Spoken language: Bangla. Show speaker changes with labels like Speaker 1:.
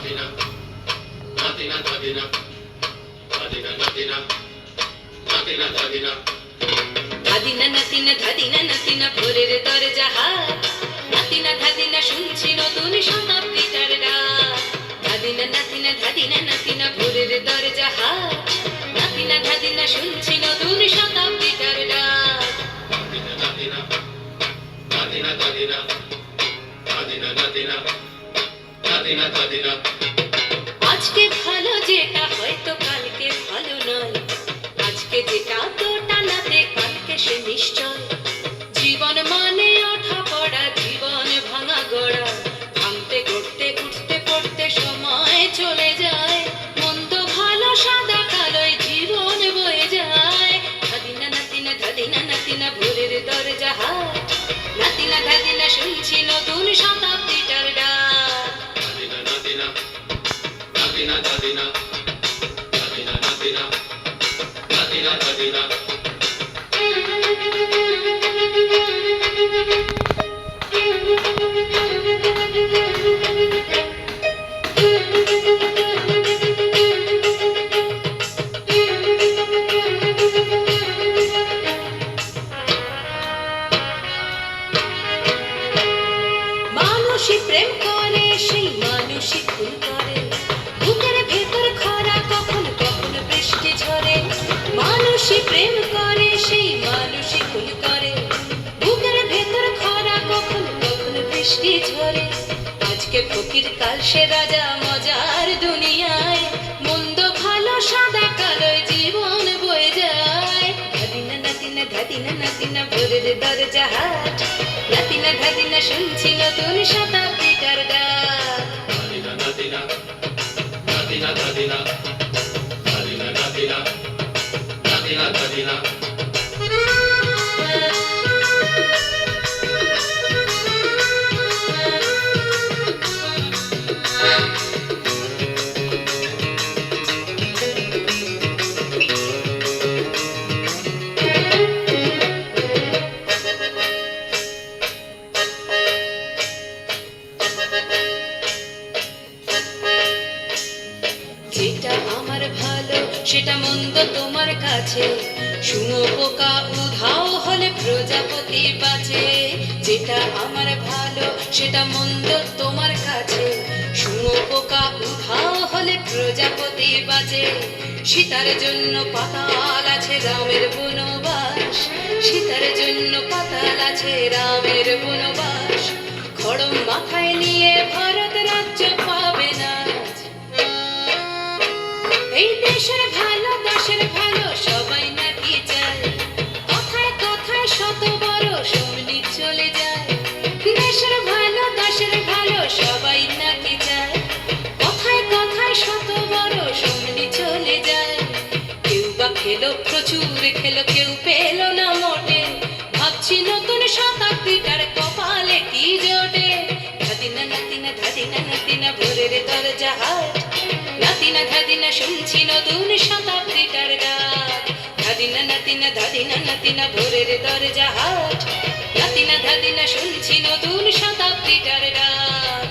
Speaker 1: ধাদিনা নাতিনা ধাদিনা নাতিনা ভোরের দরজা হাত, নাতিনা ধাদিনা শুনছি নতুন শতাব্দীটার ডাক। ধাদিনা নাতিনা ধাদিনা নাতিনা ভোরের দরজা হাত, নাতিনা ধাদিনা শুনছি নতুন শতাব্দীটার ডাক। আজকে ভালো যেটা হয়তো কালকে ভালো নয়, আজকে যেটা তোটা নাতে কালকে সে নিশ্চয়। জীবন মানে ওঠা পড়া, জীবন ভাঙা গড়া, ভাঙতে গড়তে উঠতে পড়তে সময় চলে যায়। মন্দ ভালো সাদা কালোয় জীবন বয়ে যায়। ধাদিনা নাতিনা ধাদিনা নাতিনা ভোরের দরজা হাট, নাতিনা ধাদিনা শুনছি নতুন শতাব্দীটার ডাক। মানুষই প্রেম করে, সেই মানুষই খুন করে, বুকের ভেতর খরা কখন কখন বৃষ্টি ঝরে। মানুষই প্রেম করে, সেই মানুষই খুন করে, বুকের ভেতর খরা কখন কখন বৃষ্টি ঝরে। আজকে ফকির কাল সে রাজা মজার দুনিয়ায়, মন্দ ভালো সাদা কালোয় জীবন বয়ে যায়। ধাদিনা নাতিনা ধাদিনা নাতিনা ভোরের দরজা হাট, নাতিনা ধাদিনা শুনছি নতুন শতাব্দীটার ডাক। যেটা আমার ভালো সেটা মন্দ তোমার কাছে, শুঁয়োপোকা উধাও হলে প্রজাপতি বাঁচে। যেটা আমার ভালো সেটা মন্দ তোমার কাছে, শুঁয়োপোকা উধাও হলে প্রজাপতি বাঁচে। সীতার জন্য পাতাল আছে রামের বনবাস, সীতার জন্য পাতাল আছে রামের বনবাস। খড়ম মাথায় নিয়ে ভারত রাজ্য পাবে না। এই দেশের ভালো দেশের ভালো সবাই নাকি চায়, কথায় কথায় শত বড় সৈনিক চলে যায়। দেশের ভালো দেশের ভালো সবাই নাকি চায়, কথায় কথায় শত বড় সৈনিক চলে যায়। কেউ বা খেলো প্রচুর খেলো, কেউ পেল না মোটে, ভাবছি নতুন শতাব্দীটার কপালে কি জোটে। ধাদিনা নাতিনা ধাদিনা নাতিনা ভোরের দরজা হাট, নাতিনা ধাদিনা শুনছি নতুন শতাব্দীটার ডাক। ধাদিনা নাতিনা ধাদিনা নাতিনা ভোরের দরজা হাট, নাতিনা ধাদিনা শুনছি নতুন শতাব্দীটার ডাক।